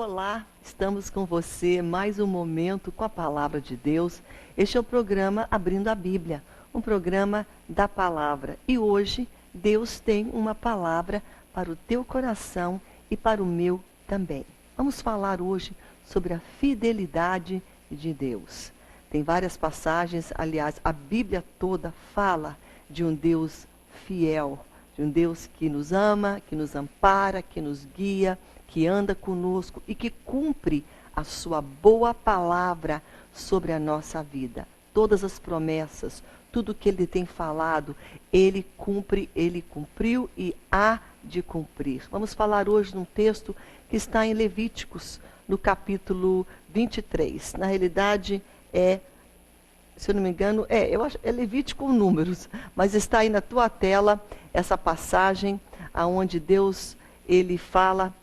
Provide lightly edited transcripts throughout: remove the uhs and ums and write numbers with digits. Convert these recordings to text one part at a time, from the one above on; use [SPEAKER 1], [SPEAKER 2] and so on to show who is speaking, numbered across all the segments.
[SPEAKER 1] Olá, estamos com você mais um momento com a Palavra de Deus. Este é o programa Abrindo a Bíblia, um programa da Palavra. E hoje Deus tem uma palavra para o teu coração e para o meu também. Vamos falar hoje sobre a fidelidade de Deus. Tem várias passagens, aliás, a Bíblia toda fala de um Deus fiel, de um Deus que nos ama, que nos ampara, que nos guia, que anda conosco e que cumpre a sua boa palavra sobre a nossa vida. Todas as promessas, tudo que ele tem falado, ele cumpre, ele cumpriu e há de cumprir. Vamos falar hoje num texto que está em Levíticos, no capítulo 23. Na realidade, se eu não me engano, eu acho, é Levítico com números, mas está aí na tua tela essa passagem aonde Deus, ele fala,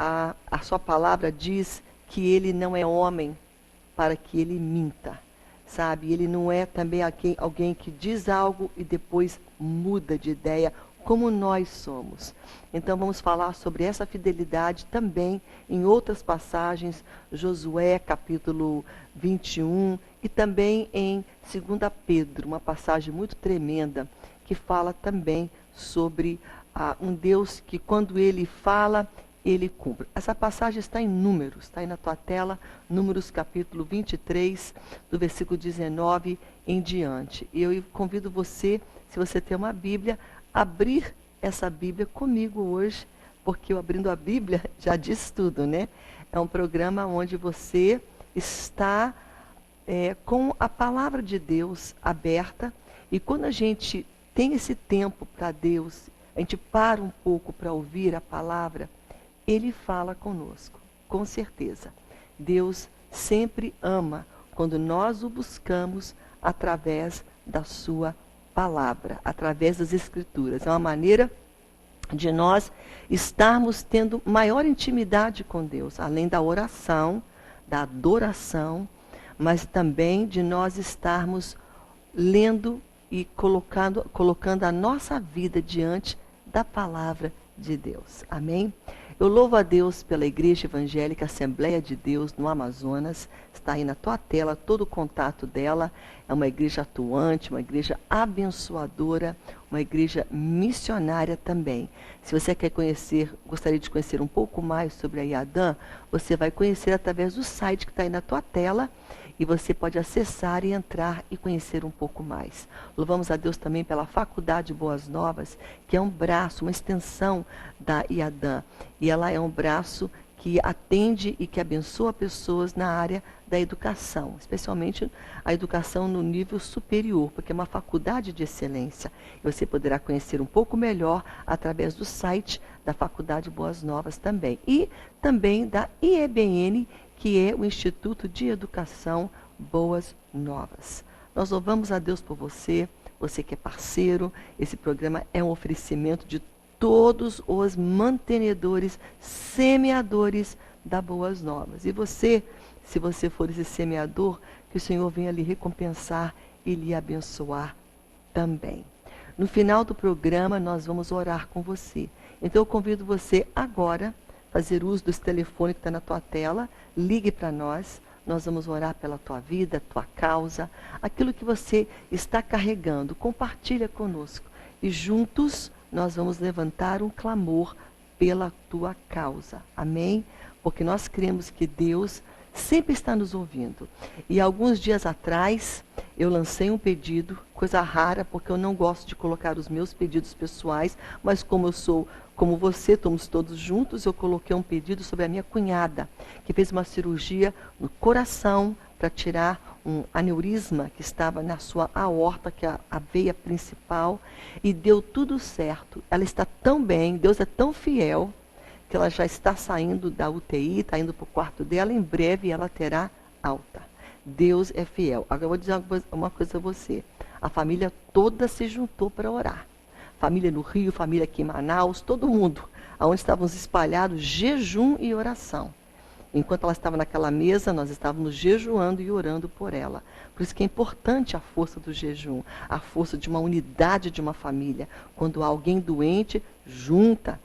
[SPEAKER 1] a sua palavra diz que ele não é homem para que ele minta, sabe? Ele não é também alguém que diz algo e depois muda de ideia, como nós somos. Então vamos falar sobre essa fidelidade também em outras passagens, Josué capítulo 21 e também em 2 Pedro, uma passagem muito tremenda que fala também sobre um Deus que quando ele fala, ele cumpre. Essa passagem está em Números, está aí na tua tela, Números capítulo 23, do versículo 19 em diante. E eu convido você, se você tem uma Bíblia, a abrir essa Bíblia comigo hoje, porque o Abrindo a Bíblia já diz tudo, né? É um programa onde você está com a palavra de Deus aberta, e quando a gente tem esse tempo para Deus, a gente para um pouco para ouvir a palavra, ele fala conosco, com certeza. Deus sempre ama quando nós o buscamos através da sua palavra, através das Escrituras. É uma maneira de nós estarmos tendo maior intimidade com Deus, além da oração, da adoração, mas também de nós estarmos lendo e colocando a nossa vida diante da palavra de Deus. Amém? Eu louvo a Deus pela Igreja Evangélica Assembleia de Deus no Amazonas. Está aí na tua tela todo o contato dela. É uma igreja atuante, uma igreja abençoadora, uma igreja missionária também. Se você quer conhecer, gostaria de conhecer um pouco mais sobre a IADAM, você vai conhecer através do site que está aí na tua tela. E você pode acessar e entrar e conhecer um pouco mais. Louvamos a Deus também pela Faculdade Boas Novas, que é um braço, uma extensão da IADAM. E ela é um braço que atende e que abençoa pessoas na área da educação, especialmente a educação no nível superior, porque é uma faculdade de excelência. E você poderá conhecer um pouco melhor através do site da Faculdade Boas Novas também. E também da IEBN, que é o Instituto de Educação Boas Novas. Nós louvamos a Deus por você, você que é parceiro. Esse programa é um oferecimento de todos os mantenedores, semeadores da Boas Novas. E você, se você for esse semeador, que o Senhor venha lhe recompensar e lhe abençoar também. No final do programa, nós vamos orar com você. Então eu convido você agora a fazer uso desse telefone que está na tua tela, ligue para nós, nós vamos orar pela tua vida, tua causa, aquilo que você está carregando, compartilha conosco. E juntos nós vamos levantar um clamor pela tua causa. Amém? Porque nós cremos que Deus sempre está nos ouvindo. E alguns dias atrás, eu lancei um pedido, coisa rara, porque eu não gosto de colocar os meus pedidos pessoais, mas como eu sou, como você, estamos todos juntos, eu coloquei um pedido sobre a minha cunhada, que fez uma cirurgia no coração para tirar um aneurisma que estava na sua aorta, que é a veia principal, e deu tudo certo. Ela está tão bem, Deus é tão fiel, que ela já está saindo da UTI, está indo para o quarto dela, em breve ela terá alta. Deus é fiel. Agora eu vou dizer uma coisa a você. A família toda se juntou para orar. Família no Rio, família aqui em Manaus, todo mundo. Onde estávamos espalhados, jejum e oração. Enquanto ela estava naquela mesa, nós estávamos jejuando e orando por ela. Por isso que é importante a força do jejum, a força de uma unidade de uma família. Quando há alguém doente, junta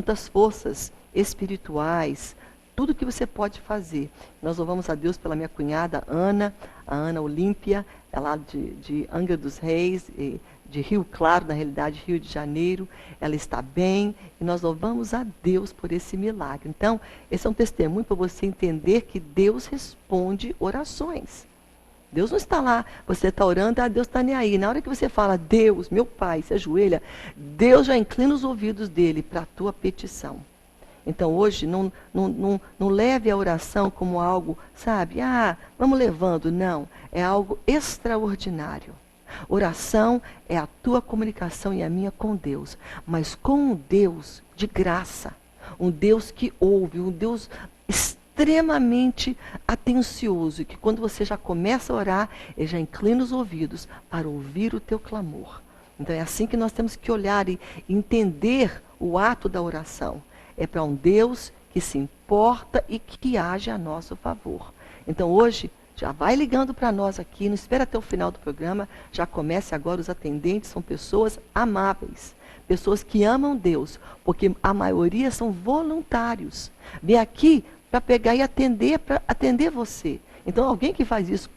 [SPEAKER 1] as forças espirituais, tudo que você pode fazer. Nós louvamos a Deus pela minha cunhada Ana, a Ana Olímpia, é lá de Angra dos Reis, de Rio Claro, na realidade Rio de Janeiro. Ela está bem e nós louvamos a Deus por esse milagre. Então, esse é um testemunho para você entender que Deus responde orações. Deus não está lá, você está orando, Deus está nem aí. Na hora que você fala, Deus, meu Pai, se ajoelha, Deus já inclina os ouvidos dele para a tua petição. Então hoje não leve a oração como algo, sabe, vamos levando. Não, é algo extraordinário. Oração é a tua comunicação e a minha com Deus, mas com um Deus de graça, um Deus que ouve, um Deus extremamente atencioso, que quando você já começa a orar, ele já inclina os ouvidos para ouvir o teu clamor. Então é assim que nós temos que olhar e entender o ato da oração. É para um Deus que se importa e que age a nosso favor. Então hoje, já vai ligando para nós aqui, não espera até o final do programa, já comece agora. Os atendentes são pessoas amáveis, pessoas que amam Deus, porque a maioria são voluntários. Vem aqui para pegar e para atender você. Então alguém que faz isso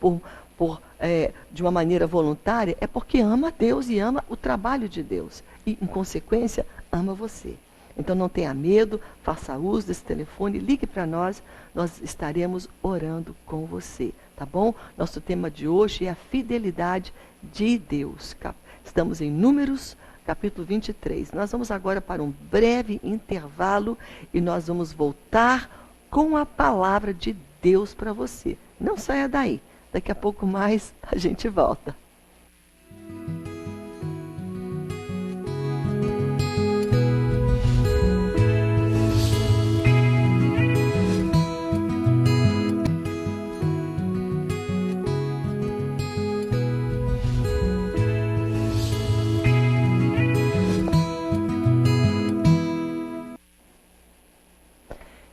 [SPEAKER 1] de uma maneira voluntária é porque ama Deus e ama o trabalho de Deus. E, em consequência, ama você. Então não tenha medo, faça uso desse telefone, ligue para nós estaremos orando com você, tá bom? Nosso tema de hoje é a fidelidade de Deus. Estamos em Números, capítulo 23. Nós vamos agora para um breve intervalo e nós vamos voltar com a palavra de Deus para você. Não saia daí, daqui a pouco mais a gente volta.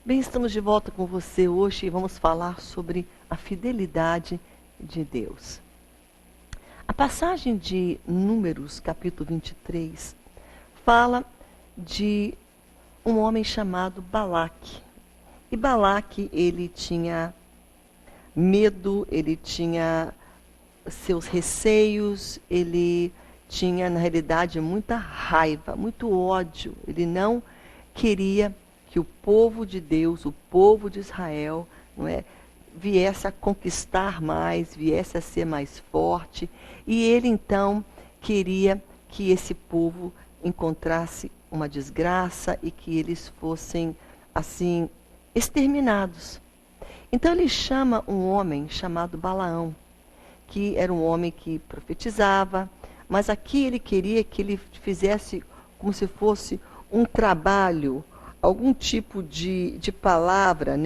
[SPEAKER 1] Bem, estamos de volta com você hoje e vamos falar sobre a fidelidade de Deus. A passagem de Números, capítulo 23, fala de um homem chamado Balaque. E Balaque, ele tinha medo, ele tinha seus receios, ele tinha, na realidade, muita raiva, muito ódio. Ele não queria que o povo de Deus, o povo de Israel, viesse a conquistar mais, viesse a ser mais forte. E ele, então, queria que esse povo encontrasse uma desgraça e que eles fossem, assim, exterminados. Então ele chama um homem chamado Balaão, que era um homem que profetizava, mas aqui ele queria que ele fizesse como se fosse um trabalho, algum tipo de palavra,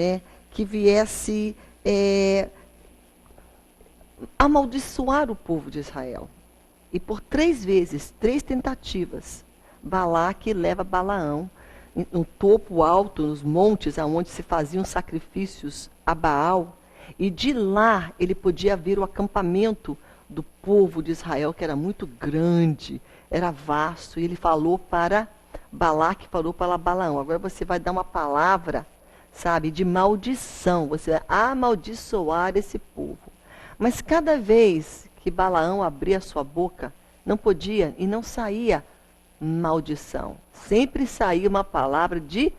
[SPEAKER 1] que viesse amaldiçoar o povo de Israel. E por 3 vezes, 3 tentativas, Balaque leva Balaão no topo alto, nos montes, onde se faziam sacrifícios a Baal, e de lá ele podia ver o acampamento do povo de Israel, que era muito grande, era vasto, e ele falou para Balaque, falou para Balaão: agora você vai dar uma palavra, sabe, de maldição, você vai amaldiçoar esse povo. Mas cada vez que Balaão abria a sua boca, não podia e não saía maldição. Sempre saía uma palavra de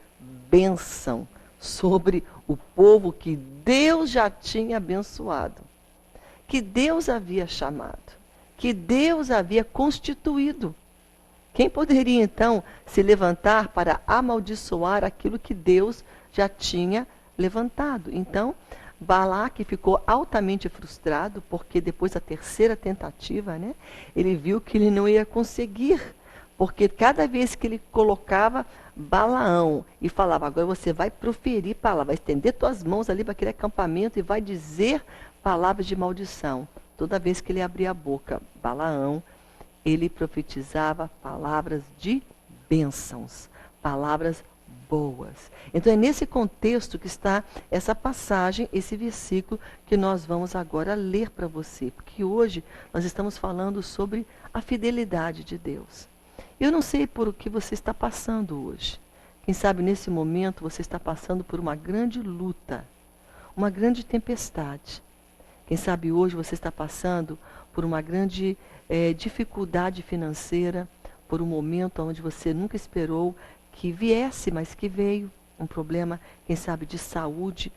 [SPEAKER 1] bênção sobre o povo que Deus já tinha abençoado, que Deus havia chamado, que Deus havia constituído. Quem poderia então se levantar para amaldiçoar aquilo que Deus já tinha levantado? Então, Balaque ficou altamente frustrado, porque depois da 3ª tentativa, ele viu que ele não ia conseguir, porque cada vez que ele colocava Balaão e falava: agora você vai proferir palavras, vai estender tuas mãos ali para aquele acampamento e vai dizer palavras de maldição. Toda vez que ele abria a boca, Balaão, ele profetizava palavras de bênçãos, palavras boas. Então é nesse contexto que está essa passagem, esse versículo que nós vamos agora ler para você, porque hoje nós estamos falando sobre a fidelidade de Deus. Eu não sei por o que você está passando hoje. Quem sabe nesse momento você está passando por uma grande luta, uma grande tempestade. Quem sabe hoje você está passando por uma grande dificuldade financeira, por um momento onde você nunca esperou que viesse, mas que veio. Um problema, quem sabe, de saúde,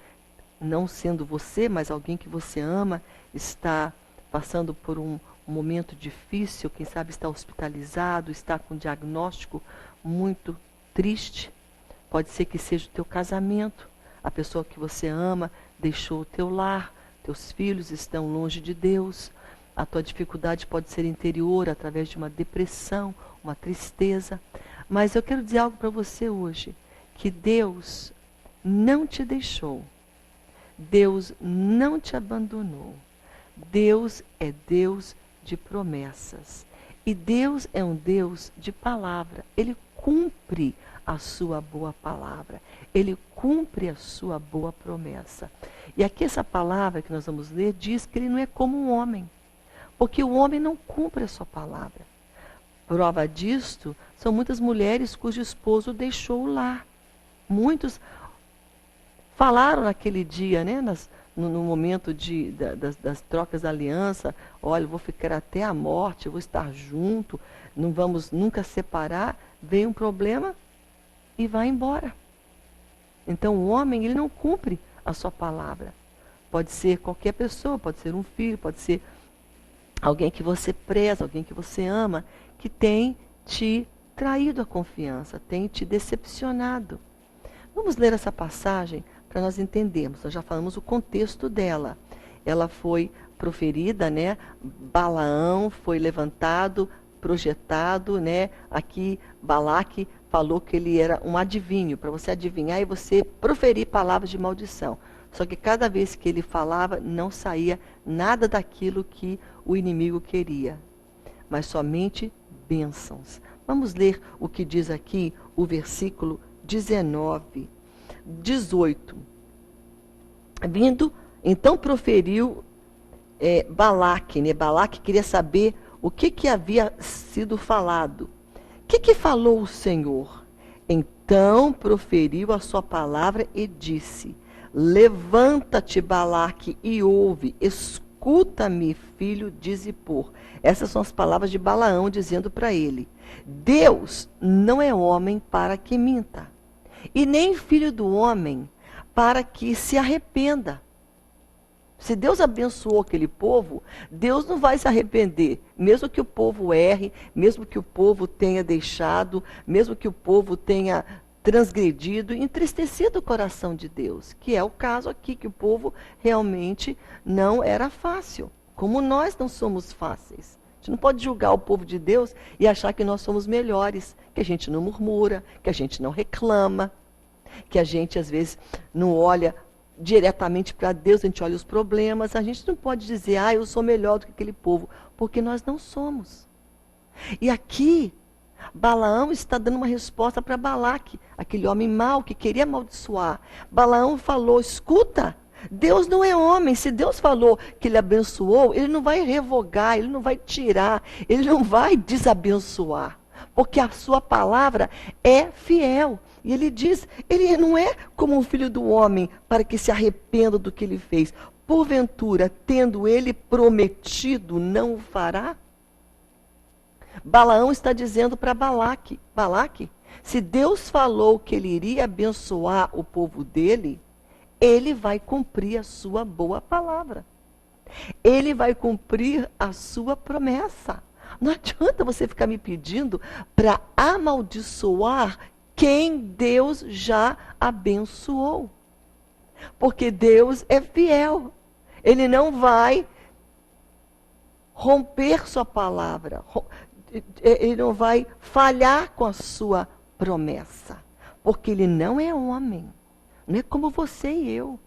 [SPEAKER 1] não sendo você, mas alguém que você ama, está passando por um momento difícil, quem sabe está hospitalizado, está com um diagnóstico muito triste. Pode ser que seja o teu casamento, a pessoa que você ama deixou o teu lar, teus filhos estão longe de Deus. A tua dificuldade pode ser interior, através de uma depressão, uma tristeza. Mas eu quero dizer algo para você hoje, que Deus não te deixou. Deus não te abandonou. Deus é Deus de promessas. E Deus é um Deus de palavra. Ele cumpre a sua boa palavra. Ele cumpre a sua boa promessa. E aqui essa palavra que nós vamos ler diz que ele não é como um homem. Porque o homem não cumpre a sua palavra. Prova disto são muitas mulheres cujo esposo deixou o lar. Muitos falaram naquele dia, né, no momento das trocas da aliança, olha, eu vou ficar até a morte, eu vou estar junto, não vamos nunca separar. Vem um problema e vai embora. Então o homem, ele não cumpre a sua palavra. Pode ser qualquer pessoa, pode ser um filho, pode ser alguém que você preza, alguém que você ama, que tem te traído a confiança, tem te decepcionado. Vamos ler essa passagem para nós entendermos. Nós já falamos o contexto dela. Ela foi proferida, né? Balaão foi levantado, projetado, né? Aqui Balaque falou que ele era um adivinho, para você adivinhar e você proferir palavras de maldição. Só que cada vez que ele falava, não saía nada daquilo que o inimigo queria, mas somente bênçãos. Vamos ler o que diz aqui o versículo 19, 18. Vindo, então proferiu Balaque, né? Balaque queria saber o que havia sido falado. O que falou o Senhor? Então proferiu a sua palavra e disse: levanta-te, Balaque, e ouve, escuta-me, filho de Zippor. Essas são as palavras de Balaão dizendo para ele: Deus não é homem para que minta, e nem filho do homem para que se arrependa. Se Deus abençoou aquele povo, Deus não vai se arrepender. Mesmo que o povo erre, mesmo que o povo tenha deixado, mesmo que o povo tenha transgredido e entristecido o coração de Deus. Que é o caso aqui, que o povo realmente não era fácil. Como nós não somos fáceis. A gente não pode julgar o povo de Deus e achar que nós somos melhores. Que a gente não murmura, que a gente não reclama, que a gente às vezes não olha diretamente para Deus, a gente olha os problemas. A gente não pode dizer, eu sou melhor do que aquele povo, porque nós não somos. E aqui, Balaão está dando uma resposta para Balaque, aquele homem mau que queria amaldiçoar. Balaão falou: escuta, Deus não é homem. Se Deus falou que ele abençoou, ele não vai revogar, ele não vai tirar, ele não vai desabençoar, porque a sua palavra é fiel. E ele diz, ele não é como um filho do homem para que se arrependa do que ele fez. Porventura, tendo ele prometido, não o fará? Balaão está dizendo para Balaque: Balaque, se Deus falou que ele iria abençoar o povo dele, ele vai cumprir a sua boa palavra. Ele vai cumprir a sua promessa. Não adianta você ficar me pedindo para amaldiçoar quem Deus já abençoou. Porque Deus é fiel. Ele não vai romper sua palavra. Ele não vai falhar com a sua promessa. Porque ele não é homem. Não é como você e eu,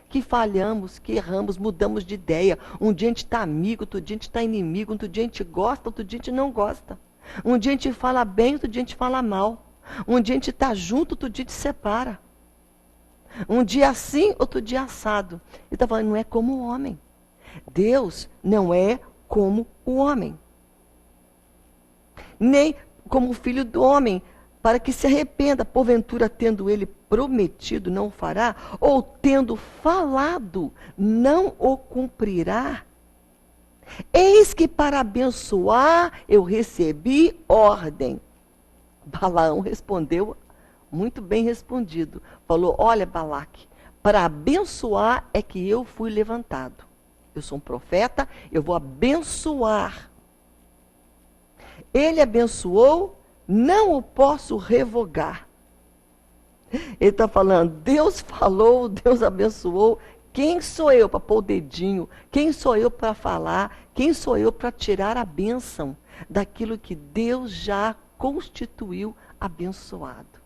[SPEAKER 1] que falhamos, que erramos, mudamos de ideia. Um dia a gente está amigo, outro dia a gente está inimigo, outro dia a gente gosta, outro dia a gente não gosta. Um dia a gente fala bem, outro dia a gente fala mal. Um dia a gente está junto, outro dia a gente separa. Um dia assim, outro dia assado. Ele está falando, não é como o homem. Deus não é como o homem. Nem como o filho do homem, para que se arrependa, porventura tendo ele prometido não o fará, ou tendo falado não o cumprirá? Eis que para abençoar eu recebi ordem. Balaão respondeu, muito bem respondido. Falou, olha Balaque, para abençoar é que eu fui levantado. Eu sou um profeta, eu vou abençoar. Ele abençoou, não o posso revogar. Ele está falando, Deus falou, Deus abençoou. Quem sou eu para pôr o dedinho? Quem sou eu para falar? Quem sou eu para tirar a bênção daquilo que Deus já constituiu abençoado?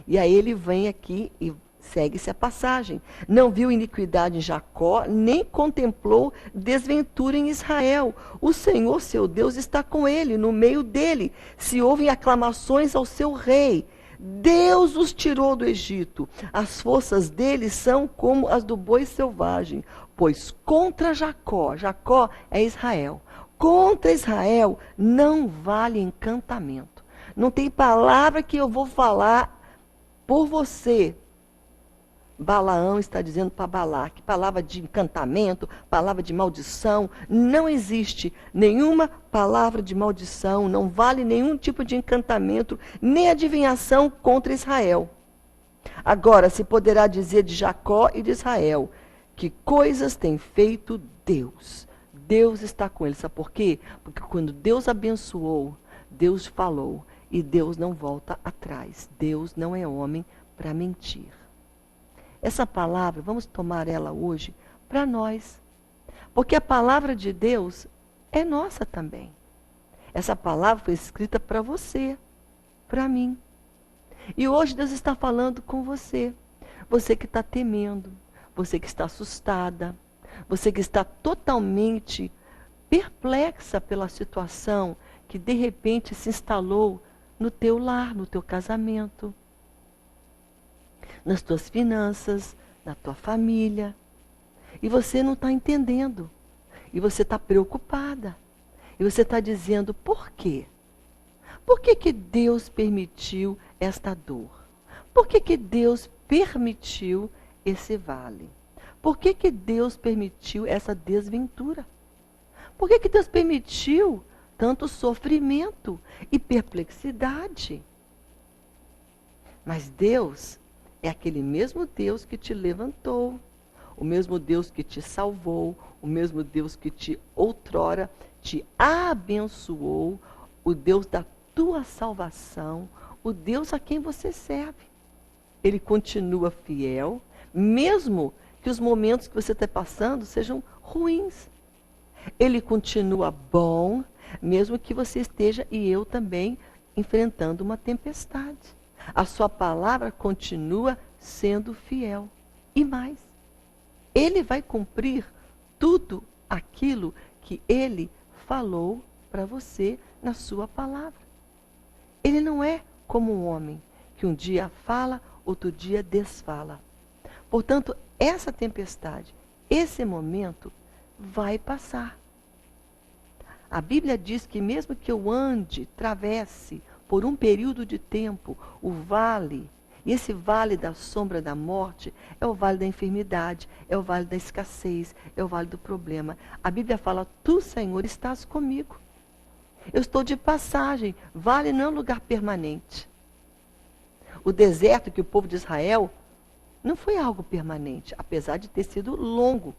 [SPEAKER 1] E aí ele vem aqui e segue-se a passagem. Não viu iniquidade em Jacó, nem contemplou desventura em Israel. O Senhor, seu Deus, está com ele, no meio dele. Se ouvem aclamações ao seu rei. Deus os tirou do Egito. As forças dele são como as do boi selvagem. Pois contra Jacó, Jacó é Israel. Contra Israel não vale encantamento. Não tem palavra que eu vou falar por você. Balaão está dizendo para Balaque, palavra de encantamento, palavra de maldição, não existe nenhuma palavra de maldição, não vale nenhum tipo de encantamento, nem adivinhação contra Israel. Agora se poderá dizer de Jacó e de Israel, que coisas tem feito Deus. Deus está com eles, sabe por quê? Porque quando Deus abençoou, Deus falou, e Deus não volta atrás. Deus não é homem para mentir. Essa palavra, vamos tomar ela hoje para nós. Porque a palavra de Deus é nossa também. Essa palavra foi escrita para você, para mim. E hoje Deus está falando com você. Você que está temendo, você que está assustada, você que está totalmente perplexa pela situação que de repente se instalou no teu lar, no teu casamento, nas tuas finanças, na tua família. E você não está entendendo. E você está preocupada. E você está dizendo, por quê? Por que que Deus permitiu esta dor? Por que que Deus permitiu esse vale? Por que que Deus permitiu essa desventura? Por que que Deus permitiu tanto sofrimento e perplexidade? Mas Deus é aquele mesmo Deus que te levantou, o mesmo Deus que te salvou, o mesmo Deus que te outrora te abençoou, o Deus da tua salvação, o Deus a quem você serve. Ele continua fiel, mesmo que os momentos que você está passando sejam ruins. Ele continua bom, mesmo que você esteja, e eu também, enfrentando uma tempestade. A sua palavra continua sendo fiel. E mais, Ele vai cumprir tudo aquilo que Ele falou para você na sua palavra. Ele não é como um homem que um dia fala, outro dia desfala. Portanto, essa tempestade, esse momento, vai passar. A Bíblia diz que mesmo que eu ande, travesse por um período de tempo o vale, e esse vale da sombra da morte é o vale da enfermidade, é o vale da escassez, é o vale do problema. A Bíblia fala, tu, Senhor, estás comigo. Eu estou de passagem, vale não é um lugar permanente. O deserto que o povo de Israel não foi algo permanente, apesar de ter sido longo.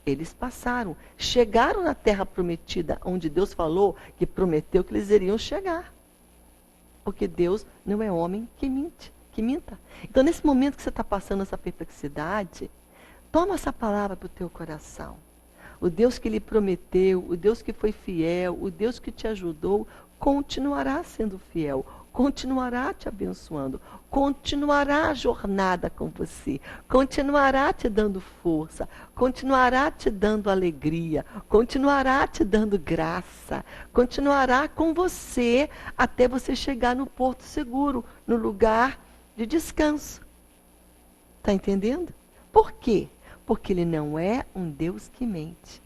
[SPEAKER 1] Eles passaram, chegaram na terra prometida, onde Deus falou que prometeu que eles iriam chegar. Porque Deus não é homem que minta. Então, nesse momento que você está passando essa perplexidade, toma essa palavra para o teu coração. O Deus que lhe prometeu, o Deus que foi fiel, o Deus que te ajudou, continuará sendo fiel, continuará te abençoando, continuará a jornada com você, continuará te dando força, continuará te dando alegria, continuará te dando graça, continuará com você até você chegar no porto seguro, no lugar de descanso. Está entendendo? Por quê? Porque Ele não é um Deus que mente.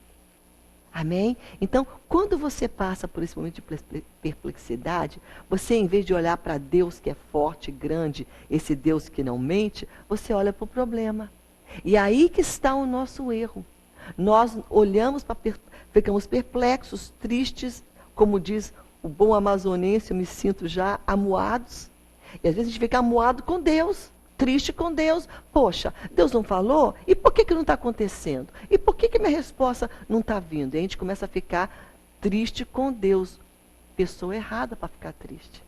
[SPEAKER 1] Amém? Então, quando você passa por esse momento de perplexidade, você, em vez de olhar para Deus que é forte, grande, esse Deus que não mente, você olha para o problema. E aí que está o nosso erro. Nós olhamos ficamos perplexos, tristes, como diz o bom amazonense, eu me sinto já amuados. E às vezes a gente fica amuado com Deus, triste com Deus. Poxa, Deus não falou? E por que não está acontecendo? E por que minha resposta não está vindo? E a gente começa a ficar triste com Deus. Pessoa errada para ficar triste.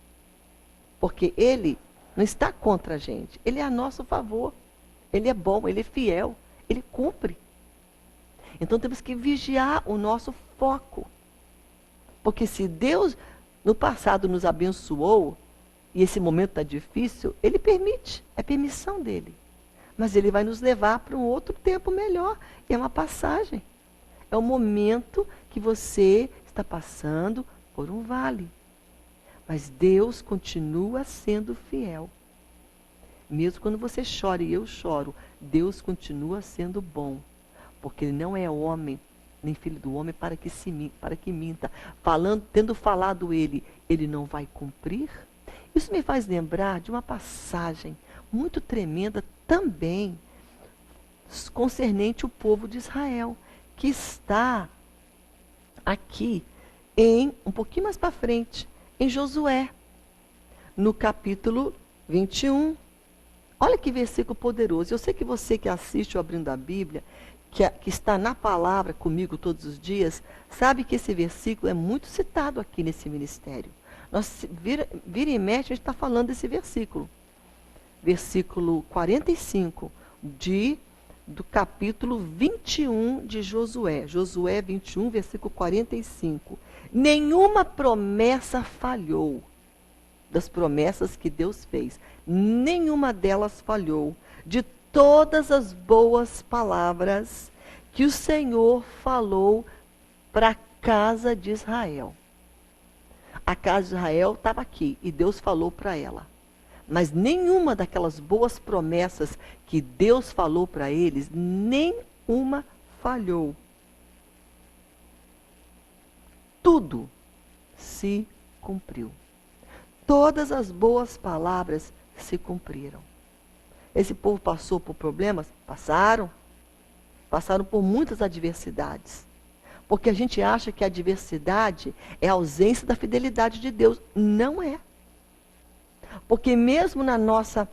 [SPEAKER 1] Porque Ele não está contra a gente. Ele é a nosso favor. Ele é bom, Ele é fiel. Ele cumpre. Então temos que vigiar o nosso foco. Porque se Deus no passado nos abençoou, e esse momento está difícil, Ele permite, é permissão dEle. Mas Ele vai nos levar para um outro tempo melhor. E é uma passagem. É o momento que você está passando por um vale. Mas Deus continua sendo fiel. Mesmo quando você chora e eu choro, Deus continua sendo bom. Porque Ele não é homem, nem filho do homem para que minta. Tendo falado Ele não vai cumprir? Isso me faz lembrar de uma passagem muito tremenda também, concernente o povo de Israel, que está aqui, um pouquinho mais para frente, em Josué, no capítulo 21. Olha que versículo poderoso. Eu sei que você que assiste o Abrindo a Bíblia, que está na palavra comigo todos os dias, sabe que esse versículo é muito citado aqui nesse ministério. Nós, vira e mexe, a gente está falando desse versículo. Versículo 45 do capítulo 21 de Josué. Josué 21, versículo 45. Nenhuma promessa falhou das promessas que Deus fez. Nenhuma delas falhou. De todas as boas palavras que o Senhor falou para a casa de Israel. A casa de Israel estava aqui e Deus falou para ela. Mas nenhuma daquelas boas promessas que Deus falou para eles, nenhuma falhou. Tudo se cumpriu. Todas as boas palavras se cumpriram. Esse povo passou por problemas? Passaram. Passaram por muitas adversidades. Porque a gente acha que a adversidade é a ausência da fidelidade de Deus. Não é. Porque mesmo na nossa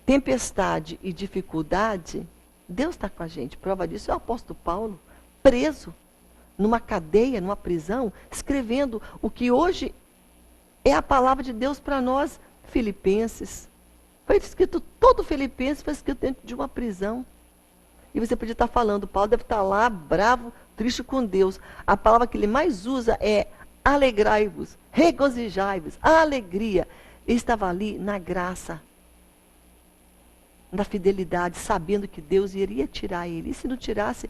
[SPEAKER 1] tempestade e dificuldade, Deus está com a gente. Prova disso é o apóstolo Paulo, preso numa cadeia, numa prisão, escrevendo o que hoje é a palavra de Deus para nós, Filipenses. Foi escrito, todo Filipenses foi escrito dentro de uma prisão. E você podia estar falando, Paulo deve estar lá, bravo, triste com Deus. A palavra que ele mais usa é alegrai-vos, regozijai-vos, a alegria. Ele estava ali na graça, na fidelidade, sabendo que Deus iria tirar ele. E se não tirasse,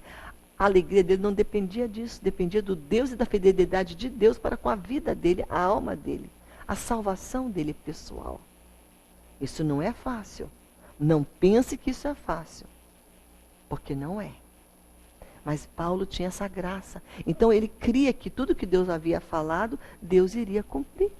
[SPEAKER 1] a alegria dele não dependia disso, dependia do Deus e da fidelidade de Deus para com a vida dele, a alma dele, a salvação dele pessoal. Isso não é fácil. Não pense que isso é fácil. Porque não é. Mas Paulo tinha essa graça. Então ele cria que tudo que Deus havia falado, Deus iria cumprir.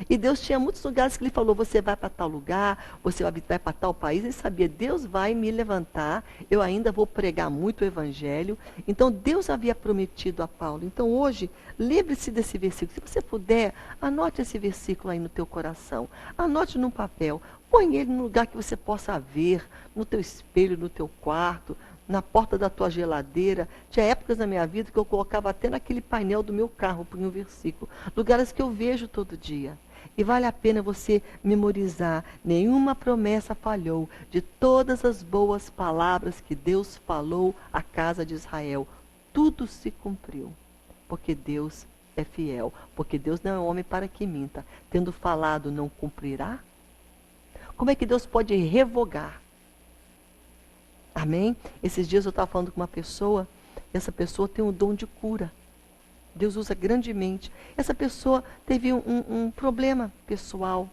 [SPEAKER 1] E Deus tinha muitos lugares que ele falou, você vai para tal lugar, você vai para tal país. Ele sabia, Deus vai me levantar, eu ainda vou pregar muito o evangelho. Então Deus havia prometido a Paulo. Então hoje, lembre-se desse versículo. Se você puder, anote esse versículo aí no teu coração. Anote num papel. Põe ele num lugar que você possa ver, no teu espelho, no teu quarto, na porta da tua geladeira. Tinha épocas na minha vida que eu colocava até naquele painel do meu carro, por um versículo. Lugares que eu vejo todo dia. E vale a pena você memorizar. Nenhuma promessa falhou de todas as boas palavras que Deus falou à casa de Israel. Tudo se cumpriu. Porque Deus é fiel. Porque Deus não é homem para que minta. Tendo falado, não cumprirá? Como é que Deus pode revogar? Amém? Esses dias eu estava falando com uma pessoa, e essa pessoa tem um dom de cura. Deus usa grandemente. Essa pessoa teve um problema pessoal,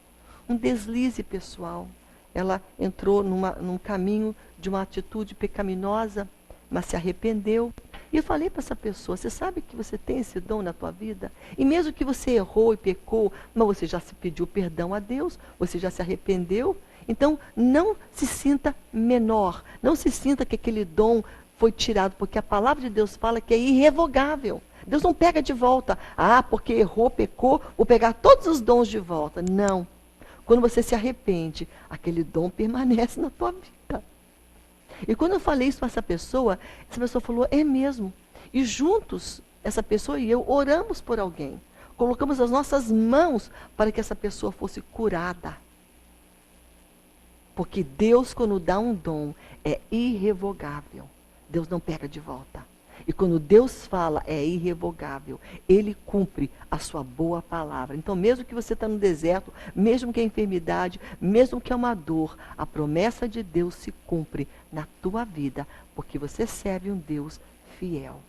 [SPEAKER 1] um deslize pessoal. Ela entrou num caminho de uma atitude pecaminosa, mas se arrependeu E eu falei para essa pessoa, você sabe que você tem esse dom na tua vida? E mesmo que você errou e pecou, mas você já se pediu perdão a Deus, você já se arrependeu. Então, não se sinta menor, não se sinta que aquele dom foi tirado, porque a palavra de Deus fala que é irrevogável. Deus não pega de volta. Ah, porque errou, pecou, vou pegar todos os dons de volta. Não. Quando você se arrepende, aquele dom permanece na tua vida. E quando eu falei isso para essa pessoa falou, é mesmo. E juntos, essa pessoa e eu oramos por alguém. Colocamos as nossas mãos para que essa pessoa fosse curada. Porque Deus, quando dá um dom, é irrevogável. Deus não pega de volta. E quando Deus fala, é irrevogável. Ele cumpre a sua boa palavra. Então, mesmo que você está no deserto, mesmo que é enfermidade, mesmo que é uma dor, a promessa de Deus se cumpre na tua vida, porque você serve um Deus fiel.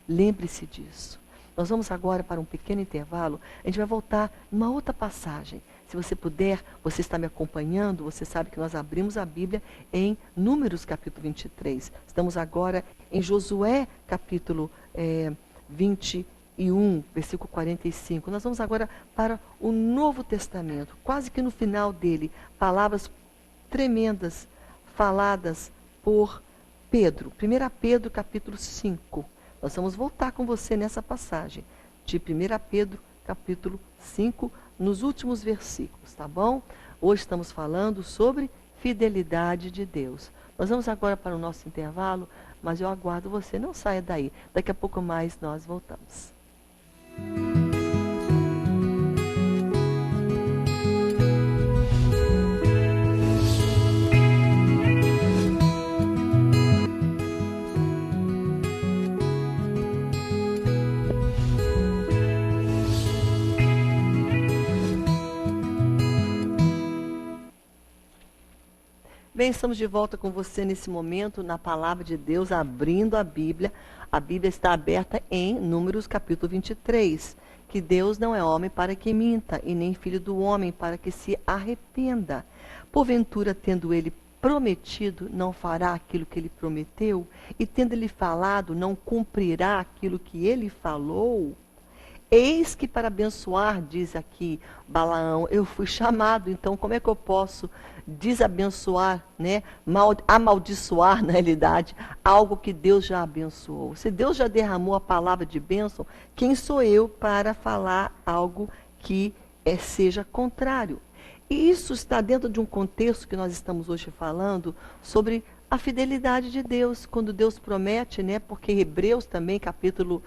[SPEAKER 1] Lembre-se disso. Nós vamos agora para um pequeno intervalo. A gente vai voltar numa outra passagem. Se você puder, você está me acompanhando, você sabe que nós abrimos a Bíblia em Números capítulo 23. Estamos agora em Josué capítulo 21, versículo 45. Nós vamos agora para o Novo Testamento, quase que no final dele, palavras tremendas faladas por Pedro. 1 Pedro capítulo 5. Nós vamos voltar com você nessa passagem de 1 Pedro capítulo 5, nos últimos versículos, tá bom? Hoje estamos falando sobre fidelidade de Deus. Nós vamos agora para o nosso intervalo, mas eu aguardo você, não saia daí. Daqui a pouco mais nós voltamos. Bem, estamos de volta com você nesse momento, na palavra de Deus, abrindo a Bíblia. A Bíblia está aberta em Números capítulo 23, que Deus não é homem para que minta, e nem filho do homem para que se arrependa. Porventura, tendo ele prometido, não fará aquilo que ele prometeu, e tendo ele falado, não cumprirá aquilo que ele falou. Eis que para abençoar, diz aqui Balaão, eu fui chamado, então como é que eu posso desabençoar, né? Amaldiçoar, na realidade, algo que Deus já abençoou? Se Deus já derramou a palavra de bênção, quem sou eu para falar algo que seja contrário? E isso está dentro de um contexto que nós estamos hoje falando sobre a fidelidade de Deus, quando Deus promete, né? Porque Hebreus também, capítulo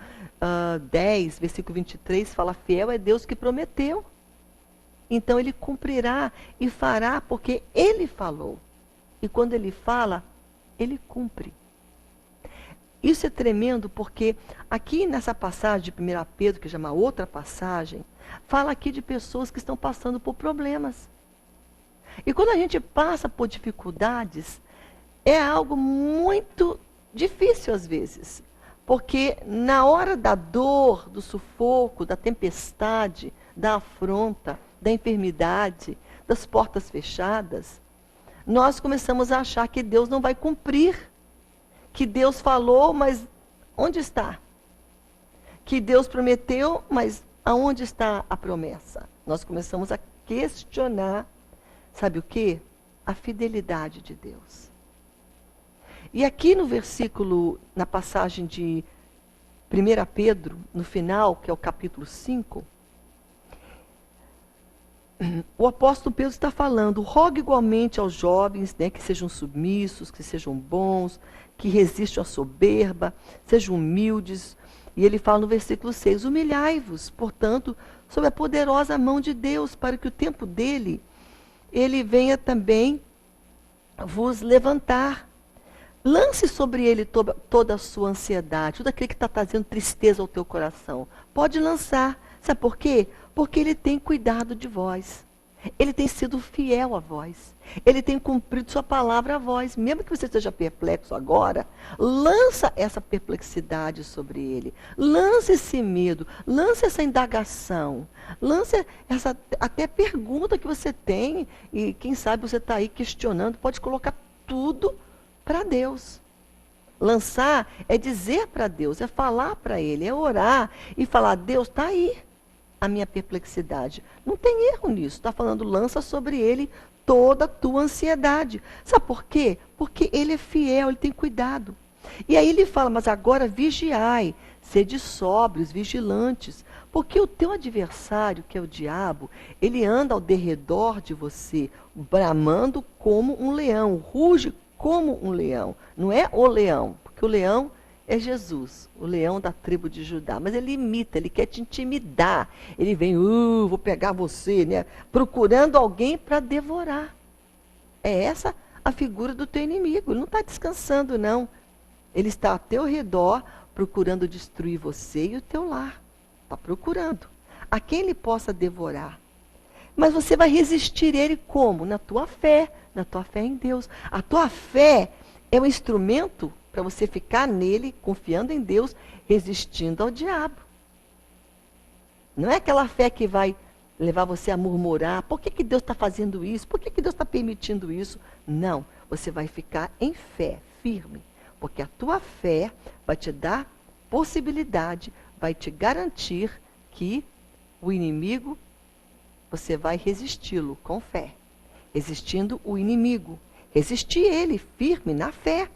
[SPEAKER 1] 10, versículo 23, fala, fiel é Deus que prometeu. Então ele cumprirá e fará, porque ele falou. E quando ele fala, ele cumpre. Isso é tremendo, porque aqui nessa passagem de 1 Pedro, que já é uma outra passagem, fala aqui de pessoas que estão passando por problemas. E quando a gente passa por dificuldades, é algo muito difícil às vezes. Porque na hora da dor, do sufoco, da tempestade, da afronta, da enfermidade, das portas fechadas, nós começamos a achar que Deus não vai cumprir. Que Deus falou, mas onde está? Que Deus prometeu, mas aonde está a promessa? Nós começamos a questionar, sabe o quê? A fidelidade de Deus. E aqui no versículo, na passagem de 1 Pedro, no final, que é o capítulo 5, o apóstolo Pedro está falando, rogue igualmente aos jovens, né, que sejam submissos, que sejam bons, que resistam à soberba, sejam humildes. E ele fala no versículo 6, humilhai-vos, portanto, sob a poderosa mão de Deus, para que o tempo dele, ele venha também vos levantar. Lance sobre ele toda a sua ansiedade, tudo aquilo que está trazendo tristeza ao teu coração. Pode lançar. Sabe por quê? Porque ele tem cuidado de vós. Ele tem sido fiel a vós. Ele tem cumprido sua palavra a vós. Mesmo que você esteja perplexo agora, lança essa perplexidade sobre ele. Lance esse medo. Lance essa indagação. Lance essa até pergunta que você tem. E quem sabe você está aí questionando. Pode colocar tudo para Deus. Lançar é dizer para Deus, é falar para Ele, é orar e falar, Deus, está aí a minha perplexidade. Não tem erro nisso. Está falando, lança sobre Ele toda a tua ansiedade. Sabe por quê? Porque Ele é fiel, Ele tem cuidado. E aí ele fala, mas agora vigiai, sede sóbrios, vigilantes, porque o teu adversário, que é o diabo, ele anda ao derredor de você, bramando como um leão, ruge como um leão. Não é o leão, porque o leão é Jesus, o leão da tribo de Judá. Mas ele imita, ele quer te intimidar. Ele vem, vou pegar você, né? Procurando alguém para devorar. É essa a figura do teu inimigo. Ele não está descansando, não. Ele está ao teu redor, procurando destruir você e o teu lar. Está procurando. A quem ele possa devorar. Mas você vai resistir ele como? Na tua fé em Deus. A tua fé é um instrumento para você ficar nele, confiando em Deus, resistindo ao diabo. Não é aquela fé que vai levar você a murmurar, por que Deus está fazendo isso? Por que Deus está permitindo isso? Não, você vai ficar em fé, firme. Porque a tua fé vai te dar possibilidade, vai te garantir que o inimigo, você vai resisti-lo com fé. Resistindo o inimigo. Resistir ele, firme, na fé.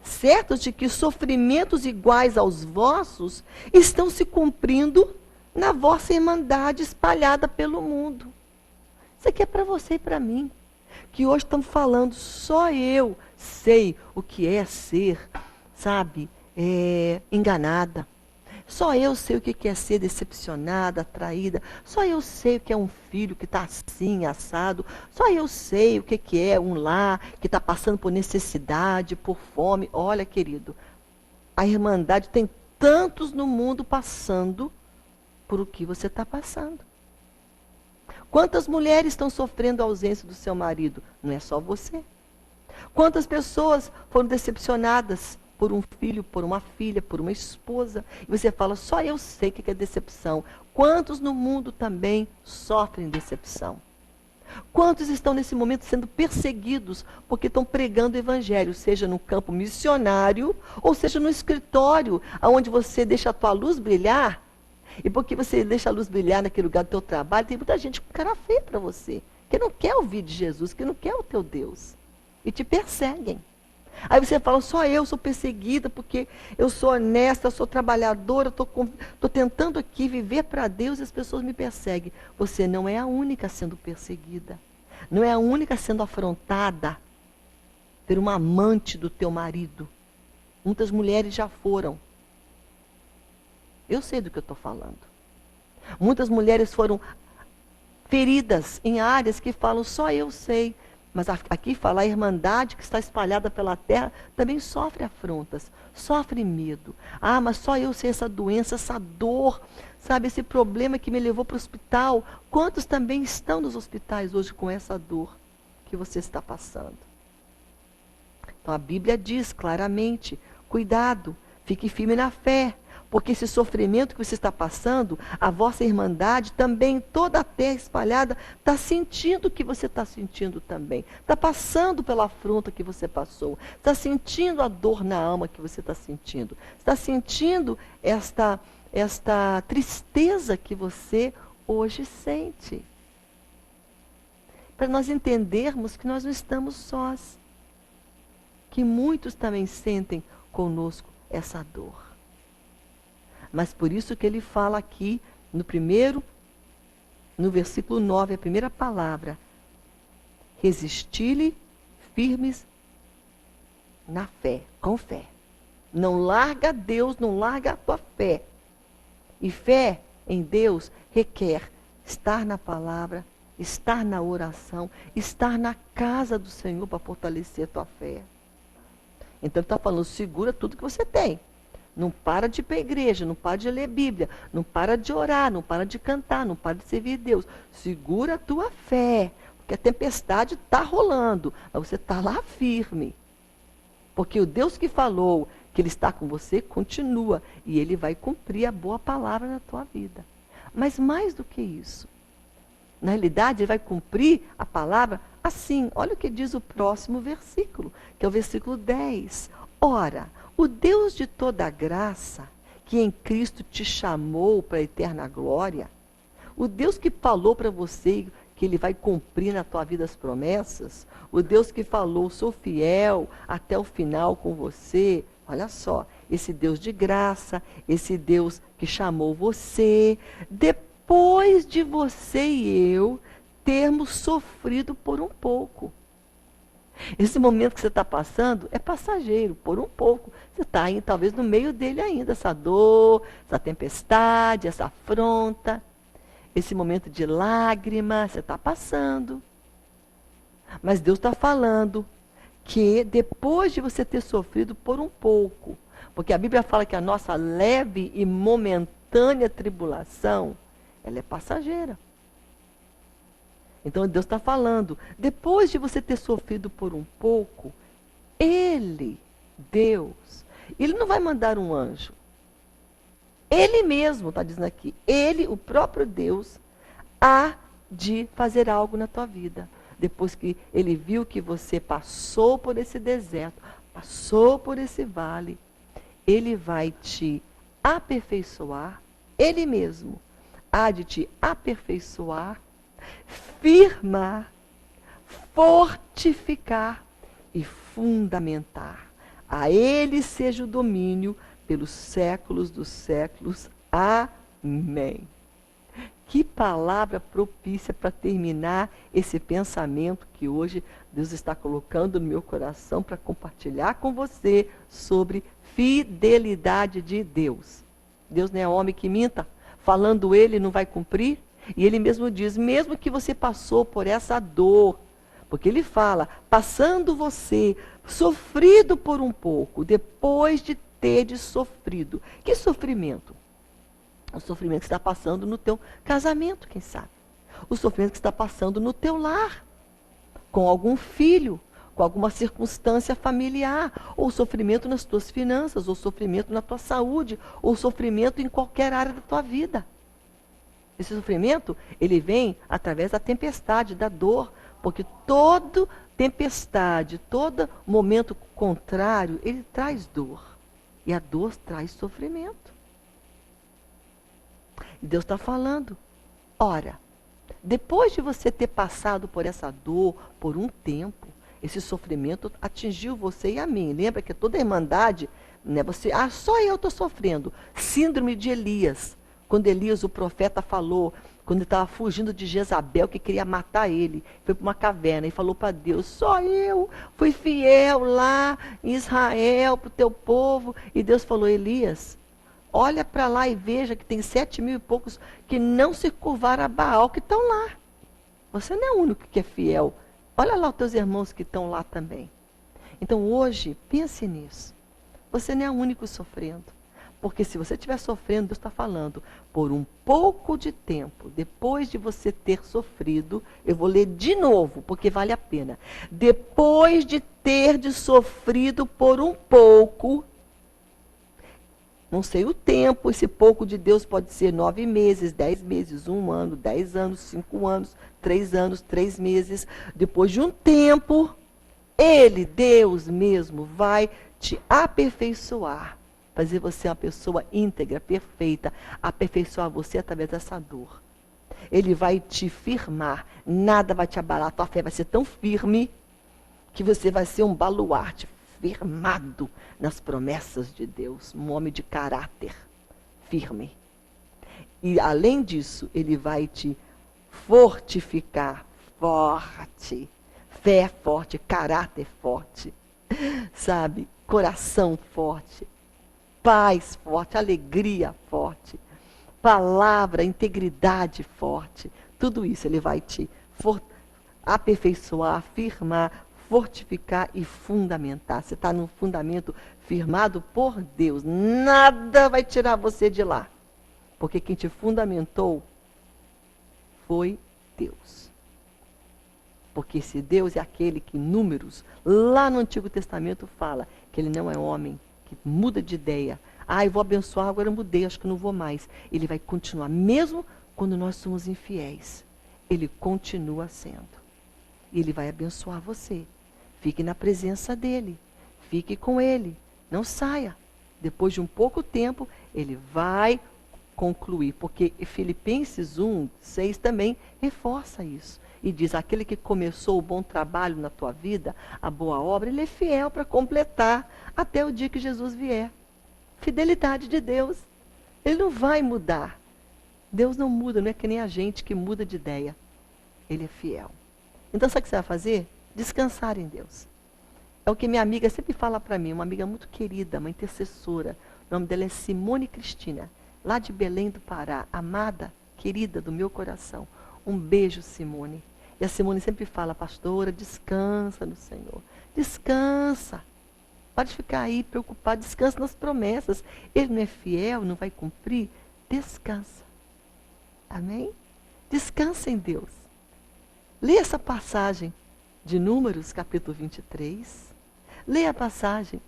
[SPEAKER 1] Certos de que sofrimentos iguais aos vossos estão se cumprindo na vossa irmandade espalhada pelo mundo. Isso aqui é para você e para mim. Que hoje estamos falando, só eu sei o que é ser, sabe, enganada. Só eu sei o que é ser decepcionada, traída. Só eu sei o que é um filho que está assim, assado. Só eu sei o que é um lar que está passando por necessidade, por fome. Olha, querido, a irmandade tem tantos no mundo passando por o que você está passando. Quantas mulheres estão sofrendo a ausência do seu marido? Não é só você. Quantas pessoas foram decepcionadas por um filho, por uma filha, por uma esposa? E você fala, só eu sei o que é decepção. Quantos no mundo também sofrem decepção? Quantos estão nesse momento sendo perseguidos porque estão pregando o evangelho, seja no campo missionário, ou seja no escritório, onde você deixa a tua luz brilhar? E porque você deixa a luz brilhar naquele lugar do teu trabalho, tem muita gente com cara feia para você, que não quer ouvir de Jesus, que não quer o teu Deus. E te perseguem. Aí você fala, só eu sou perseguida porque eu sou honesta, eu sou trabalhadora, estou tentando aqui viver para Deus e as pessoas me perseguem. Você não é a única sendo perseguida. Não é a única sendo afrontada por uma amante do teu marido. Muitas mulheres já foram. Eu sei do que eu estou falando. Muitas mulheres foram feridas em áreas que falam, só eu sei. Mas aqui fala, a irmandade que está espalhada pela terra também sofre afrontas, sofre medo. Ah, mas só eu sei essa doença, essa dor, sabe, esse problema que me levou para o hospital. Quantos também estão nos hospitais hoje com essa dor que você está passando? Então a Bíblia diz claramente, cuidado, fique firme na fé. Porque esse sofrimento que você está passando, a vossa irmandade também, toda a terra espalhada, está sentindo o que você está sentindo também. Está passando pela afronta que você passou. Está sentindo a dor na alma que você está sentindo. Está sentindo esta tristeza que você hoje sente. Para nós entendermos que nós não estamos sós. Que muitos também sentem conosco essa dor. Mas por isso que ele fala aqui, no versículo 9, a primeira palavra. Resisti-lhe firmes na fé, com fé. Não larga Deus, não larga a tua fé. E fé em Deus requer estar na palavra, estar na oração, estar na casa do Senhor para fortalecer a tua fé. Então ele está falando, segura tudo que você tem. Não para de ir para a igreja, não para de ler Bíblia, não para de orar, não para de cantar, não para de servir a Deus. Segura a tua fé, porque a tempestade está rolando, mas você está lá firme. Porque o Deus que falou que Ele está com você, continua, e Ele vai cumprir a boa palavra na tua vida. Mas mais do que isso, na realidade Ele vai cumprir a palavra assim. Olha o que diz o próximo versículo, que é o versículo 10. Ora, O Deus de toda graça, que em Cristo te chamou para a eterna glória, o Deus que falou para você que Ele vai cumprir na tua vida as promessas, o Deus que falou, sou fiel até o final com você, olha só, esse Deus de graça, esse Deus que chamou você, depois de você e eu termos sofrido por um pouco. Esse momento que você está passando é passageiro, por um pouco. Você está aí, talvez, no meio dele ainda, essa dor, essa tempestade, essa afronta, esse momento de lágrima, você está passando. Mas Deus está falando que depois de você ter sofrido por um pouco, porque a Bíblia fala que a nossa leve e momentânea tribulação, ela é passageira. Então Deus está falando, depois de você ter sofrido por um pouco, Ele, Deus, Ele não vai mandar um anjo. Ele mesmo está dizendo aqui, Ele, o próprio Deus, há de fazer algo na tua vida. Depois que Ele viu que você passou por esse deserto, passou por esse vale, Ele vai te aperfeiçoar, Ele mesmo há de te aperfeiçoar, firmar, fortificar e fundamentar. A Ele seja o domínio pelos séculos dos séculos. Amém. Que palavra propícia para terminar esse pensamento que hoje Deus está colocando no meu coração para compartilhar com você sobre fidelidade de Deus. Deus não é homem que minta, falando Ele não vai cumprir. E Ele mesmo diz, mesmo que você passou por essa dor, porque Ele fala, passando você, sofrido por um pouco, depois de ter sofrido. Que sofrimento? O sofrimento que está passando no teu casamento, quem sabe? O sofrimento que está passando no teu lar, com algum filho, com alguma circunstância familiar, ou sofrimento nas tuas finanças, ou sofrimento na tua saúde, ou sofrimento em qualquer área da tua vida. Esse sofrimento, ele vem através da tempestade, da dor, porque toda tempestade, todo momento contrário, ele traz dor. E a dor traz sofrimento. E Deus está falando, ora, depois de você ter passado por essa dor por um tempo, esse sofrimento atingiu você e a mim. Lembra que toda a irmandade, né, só eu estou sofrendo. Síndrome de Elias. Quando Elias, o profeta, falou, quando ele estava fugindo de Jezabel, que queria matar ele, foi para uma caverna e falou para Deus, só eu fui fiel lá em Israel, para o teu povo. E Deus falou, Elias, olha para lá e veja que tem 7.000 e poucos que não se curvaram a Baal, que estão lá. Você não é o único que é fiel. Olha lá os teus irmãos que estão lá também. Então hoje, pense nisso. Você não é o único sofrendo. Porque se você estiver sofrendo, Deus está falando, por um pouco de tempo, depois de você ter sofrido, eu vou ler de novo, porque vale a pena. Depois de ter sofrido por um pouco, não sei o tempo, esse pouco de Deus pode ser 9 meses, 10 meses, 1 ano, 10 anos, 5 anos, 3 meses. Depois de um tempo, Ele, Deus mesmo, vai te aperfeiçoar. Fazer você uma pessoa íntegra, perfeita, aperfeiçoar você através dessa dor. Ele vai te firmar, nada vai te abalar, a tua fé vai ser tão firme que você vai ser um baluarte firmado nas promessas de Deus, um homem de caráter firme. E além disso, ele vai te fortificar forte, fé forte, caráter forte, sabe, coração forte, paz forte, alegria forte, palavra, integridade forte. Tudo isso ele vai te aperfeiçoar, afirmar, fortificar e fundamentar. Você está num fundamento firmado por Deus. Nada vai tirar você de lá. Porque quem te fundamentou foi Deus. Porque esse Deus é aquele que, em Números, lá no Antigo Testamento, fala que ele não é homem, que muda de ideia. Eu vou abençoar, agora eu mudei, acho que não vou mais. Ele vai continuar, mesmo quando nós somos infiéis. Ele continua sendo. E ele vai abençoar você. Fique na presença dele. Fique com ele. Não saia. Depois de um pouco tempo, ele vai concluir, porque Filipenses 1:6 também reforça isso. E diz, aquele que começou o bom trabalho na tua vida, a boa obra, ele é fiel para completar até o dia que Jesus vier. Fidelidade de Deus. Ele não vai mudar. Deus não muda, não é que nem a gente que muda de ideia. Ele é fiel. Então, sabe o que você vai fazer? Descansar em Deus. É o que minha amiga sempre fala para mim, uma amiga muito querida, uma intercessora. O nome dela é Simone Cristina, lá de Belém do Pará. Amada, querida do meu coração. Um beijo, Simone. E a Simone sempre fala, pastora, descansa no Senhor. Descansa. Pode ficar aí preocupado, descansa nas promessas. Ele não é fiel, não vai cumprir. Descansa. Amém? Descansa em Deus. Lê essa passagem de Números, capítulo 23. Lê a passagem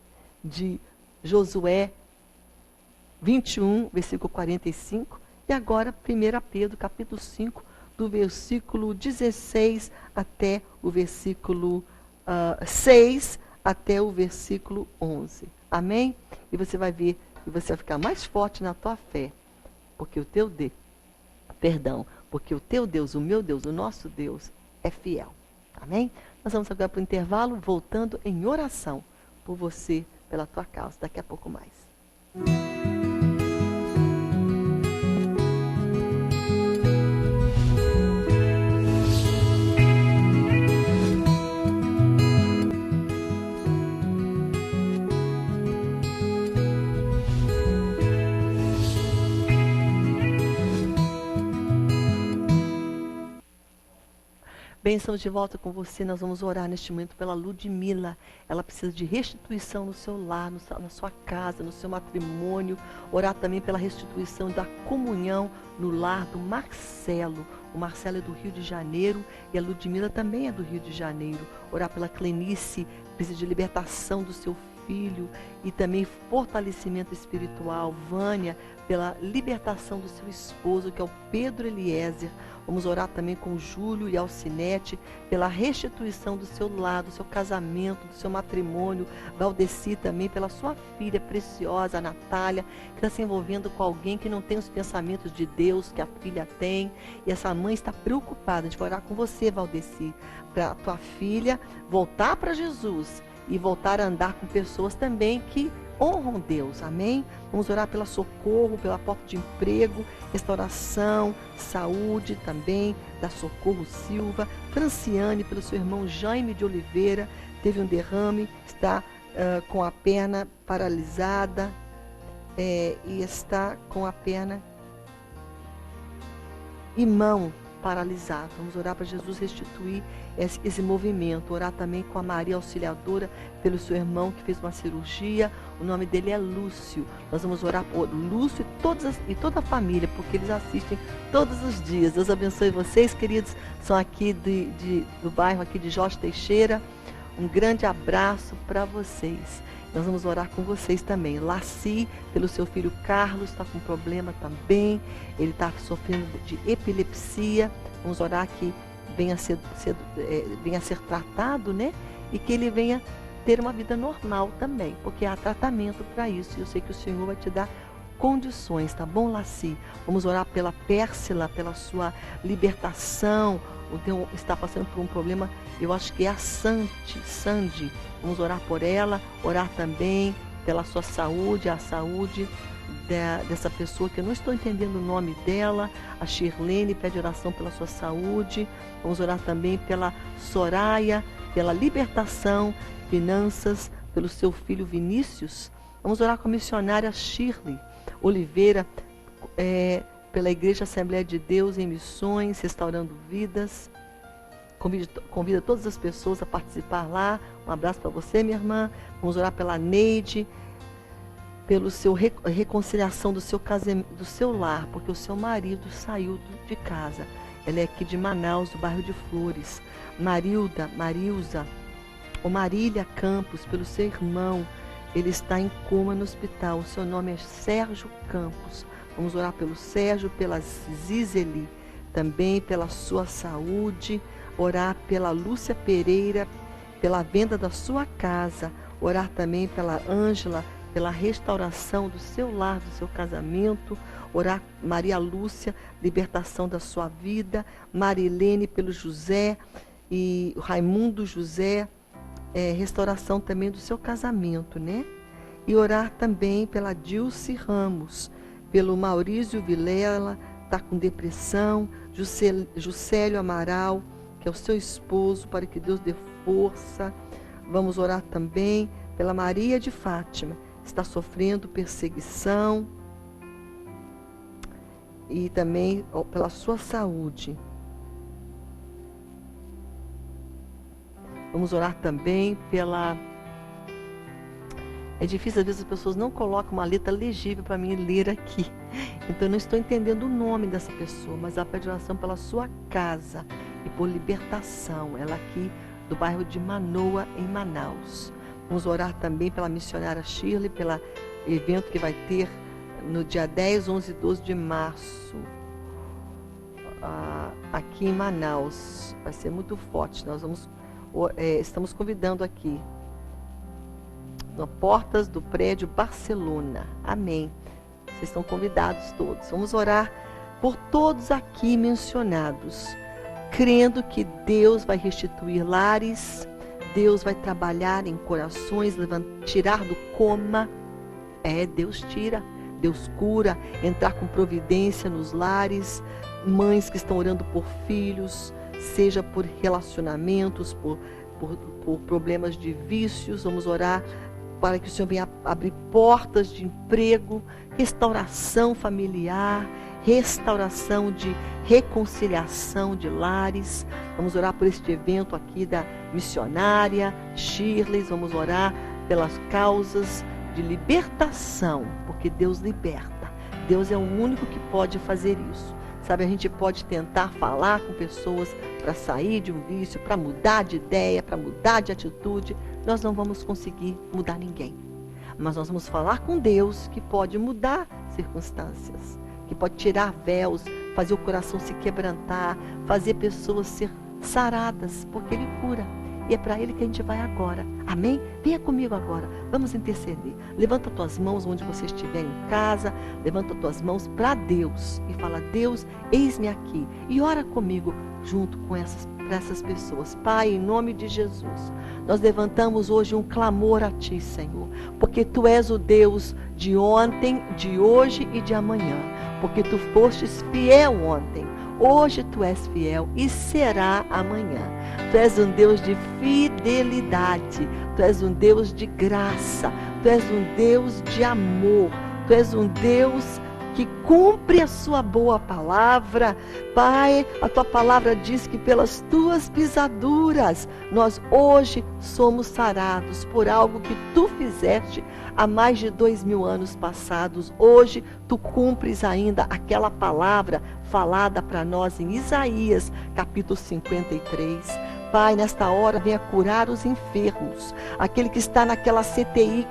[SPEAKER 1] de Josué 21, versículo 45. E agora, 1 Pedro, capítulo 5, do versículo 16 até o versículo 6, até o versículo 11. Amém? E você vai ver que você vai ficar mais forte na tua fé. Porque o teu Deus, o meu Deus, o nosso Deus é fiel. Amém? Nós vamos agora para o intervalo, voltando em oração por você, pela tua causa. Daqui a pouco mais. Bem, estamos de volta com você. Nós vamos orar neste momento pela Ludmila. Ela precisa de restituição no seu lar, na sua casa, no seu matrimônio. Orar também pela restituição da comunhão no lar do Marcelo. O Marcelo é do Rio de Janeiro e a Ludmila também é do Rio de Janeiro. Orar pela Clenice, precisa de libertação do seu filho e também fortalecimento espiritual. Vânia, pela libertação do seu esposo, que é o Pedro Eliezer. Vamos orar também com Júlio e Alcinete pela restituição do seu lar, do seu casamento, do seu matrimônio. Valdeci também pela sua filha preciosa, a Natália, que está se envolvendo com alguém que não tem os pensamentos de Deus que a filha tem. E essa mãe está preocupada. A gente vai orar com você, Valdeci, para a tua filha voltar para Jesus e voltar a andar com pessoas também que honram Deus, amém? Vamos orar pela Socorro, pela porta de emprego, restauração, saúde também, da Socorro Silva. Franciane, pelo seu irmão Jaime de Oliveira, teve um derrame, está com a perna paralisada e está com a perna e mão paralisada. Vamos orar para Jesus restituir esse movimento. Orar também com a Maria Auxiliadora, pelo seu irmão que fez uma cirurgia. O nome dele é Lúcio. Nós vamos orar por Lúcio e toda a família, porque eles assistem todos os dias. Deus abençoe vocês, queridos. São aqui do bairro aqui de Jorge Teixeira. Um grande abraço para vocês. Nós vamos orar com vocês também. Laci, pelo seu filho Carlos, está com problema também. Ele está sofrendo de epilepsia. Vamos orar que venha a ser tratado, né? E que ele venha ter uma vida normal também, porque há tratamento para isso. E eu sei que o Senhor vai te dar condições, tá bom, Laci? Vamos orar pela Pérsila, pela sua libertação. Está passando por um problema, eu acho que é a Sandy. Vamos orar por ela, orar também pela sua saúde, a saúde dessa pessoa que eu não estou entendendo o nome dela. A Shirlene pede oração pela sua saúde. Vamos orar também pela Soraya, pela libertação, finanças, pelo seu filho Vinícius. Vamos orar com a missionária Shirley Oliveira, pela Igreja Assembleia de Deus em Missões, restaurando vidas. Convida todas as pessoas a participar lá. Um abraço para você, minha irmã. Vamos orar pela Neide, pelo seu reconciliação do seu lar, porque o seu marido saiu de casa. Ela é aqui de Manaus, do bairro de Flores. Marilza, ou Marília Campos, pelo seu irmão. Ele está em coma no hospital. O seu nome é Sérgio Campos. Vamos orar pelo Sérgio, pela Zizeli, também pela sua saúde. Orar pela Lúcia Pereira, pela venda da sua casa. Orar também pela Ângela, pela restauração do seu lar, do seu casamento. Orar Maria Lúcia, libertação da sua vida. Marilene pelo José e Raimundo José, restauração também do seu casamento, né? E orar também pela Dilce Ramos, pelo Maurício Vilela, está com depressão. Juscelio Amaral, que é o seu esposo, para que Deus dê força. Vamos orar também pela Maria de Fátima, está sofrendo perseguição, e também pela sua saúde. Vamos orar também pela... É difícil, às vezes as pessoas não colocam uma letra legível para mim ler aqui. Então eu não estou entendendo o nome dessa pessoa, mas ela pede oração pela sua casa e por libertação. Ela aqui do bairro de Manoa, em Manaus. Vamos orar também pela missionária Shirley, pelo evento que vai ter no dia 10, 11 e 12 de março, aqui em Manaus. Vai ser muito forte. Nós estamos convidando aqui, nas portas do prédio Barcelona. Amém. Vocês estão convidados todos. Vamos orar por todos aqui mencionados, crendo que Deus vai restituir lares, Deus vai trabalhar em corações, tirar do coma. Deus tira, Deus cura, entrar com providência nos lares, mães que estão orando por filhos, seja por relacionamentos, por problemas de vícios. Vamos orar para que o Senhor venha abrir portas de emprego, restauração familiar, restauração de reconciliação de lares. Vamos orar por este evento aqui da missionária Shirley. Vamos orar pelas causas de libertação, porque Deus liberta. Deus é o único que pode fazer isso. Sabe, a gente pode tentar falar com pessoas para sair de um vício, para mudar de ideia, para mudar de atitude. Nós não vamos conseguir mudar ninguém. Mas nós vamos falar com Deus, que pode mudar circunstâncias, que pode tirar véus, fazer o coração se quebrantar, fazer pessoas ser saradas, porque Ele cura. E é para Ele que a gente vai agora. Amém? Venha comigo agora. Vamos interceder. Levanta tuas mãos onde você estiver em casa. Levanta tuas mãos para Deus. E fala: Deus, eis-me aqui. E ora comigo junto com essas pessoas. Pai, em nome de Jesus, nós levantamos hoje um clamor a Ti, Senhor. Porque Tu és o Deus de ontem, de hoje e de amanhã. Porque Tu fostes fiel ontem. Hoje Tu és fiel e será amanhã. Tu és um Deus de fidelidade. Tu és um Deus de graça. Tu és um Deus de amor. Tu és um Deus que cumpre a sua boa palavra. Pai, a Tua palavra diz que pelas Tuas pisaduras nós hoje somos sarados por algo que Tu fizeste há mais de 2000 anos passados. Hoje Tu cumpres ainda aquela palavra falada para nós em Isaías, capítulo 53. Pai, nesta hora, venha curar os enfermos. Aquele que está naquela CTI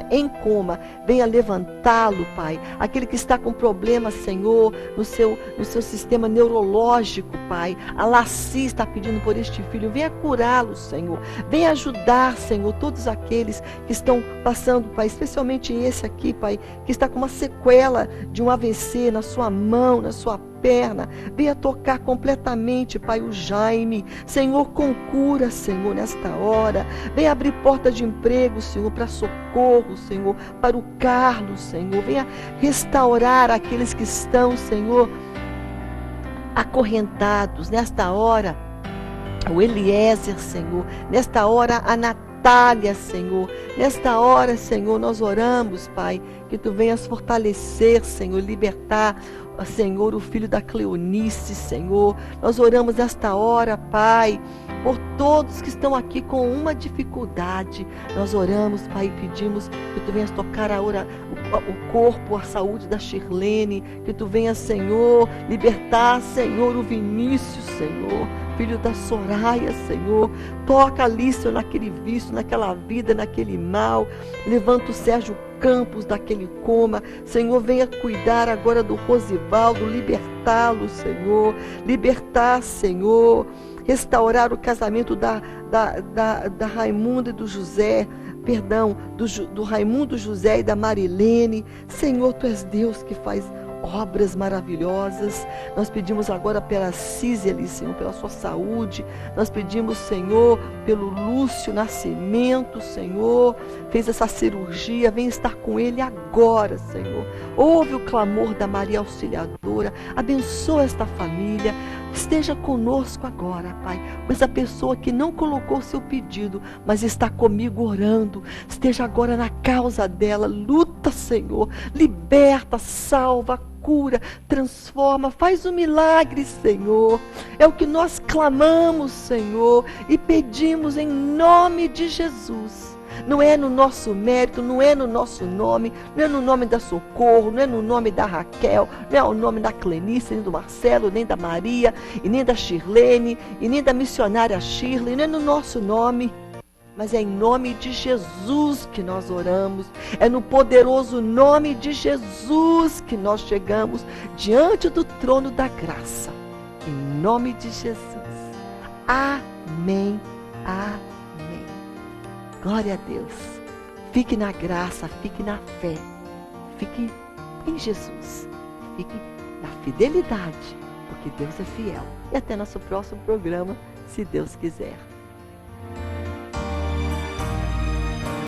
[SPEAKER 1] em coma, venha levantá-lo, Pai. Aquele que está com problemas, Senhor, no seu sistema neurológico, Pai. A Laci está pedindo por este filho. Venha curá-lo, Senhor. Venha ajudar, Senhor, todos aqueles que estão passando, Pai, especialmente esse aqui, Pai, que está com uma sequela de um AVC na sua mão, na sua perna. Venha tocar completamente, Pai, o Jaime. Senhor, com cura, Senhor, nesta hora. Venha abrir porta de emprego, Senhor, para socorro, Senhor, para o Carlos, Senhor. Venha restaurar aqueles que estão, Senhor, acorrentados. Nesta hora, o Eliezer, Senhor. Nesta hora, a Natália, Senhor. Nesta hora, Senhor, nós oramos, Pai, que Tu venhas fortalecer, Senhor, libertar, Senhor, o filho da Cleonice, Senhor. Nós oramos nesta hora, Pai, por todos que estão aqui com uma dificuldade. Nós oramos, Pai, e pedimos que Tu venhas tocar o corpo, a saúde da Shirlene, que Tu venhas, Senhor, libertar, Senhor, o Vinícius, Senhor, filho da Soraya, Senhor. Toca ali, Senhor, naquele vício, naquela vida, naquele mal. Levanta o Sérgio Campos daquele coma. Senhor, venha cuidar agora do Rosivaldo, libertá-lo, Senhor. Libertar, Senhor. Restaurar o casamento da Raimunda e do José. do Raimundo José e da Marilene. Senhor, Tu és Deus que faz obras maravilhosas. Nós pedimos agora pela Cíceli, Senhor, pela sua saúde. Nós pedimos, Senhor, pelo Lúcio Nascimento, Senhor, fez essa cirurgia, vem estar com ele agora, Senhor. Ouve o clamor da Maria Auxiliadora, abençoa esta família. Esteja conosco agora, Pai, com essa pessoa que não colocou seu pedido, mas está comigo orando. Esteja agora na causa dela, luta, Senhor, liberta, salva, cura, transforma, faz um milagre, Senhor. É o que nós clamamos, Senhor, e pedimos em nome de Jesus. Não é no nosso mérito, não é no nosso nome, não é no nome da Socorro, não é no nome da Raquel, não é o nome da Clenice, nem do Marcelo, nem da Maria, e nem da Shirlene, e nem da missionária Shirley, não é no nosso nome, mas é em nome de Jesus que nós oramos, é no poderoso nome de Jesus que nós chegamos diante do trono da graça, em nome de Jesus. Amém, amém. Glória a Deus. Fique na graça, fique na fé, fique em Jesus, fique na fidelidade, porque Deus é fiel. E até nosso próximo programa, se Deus quiser.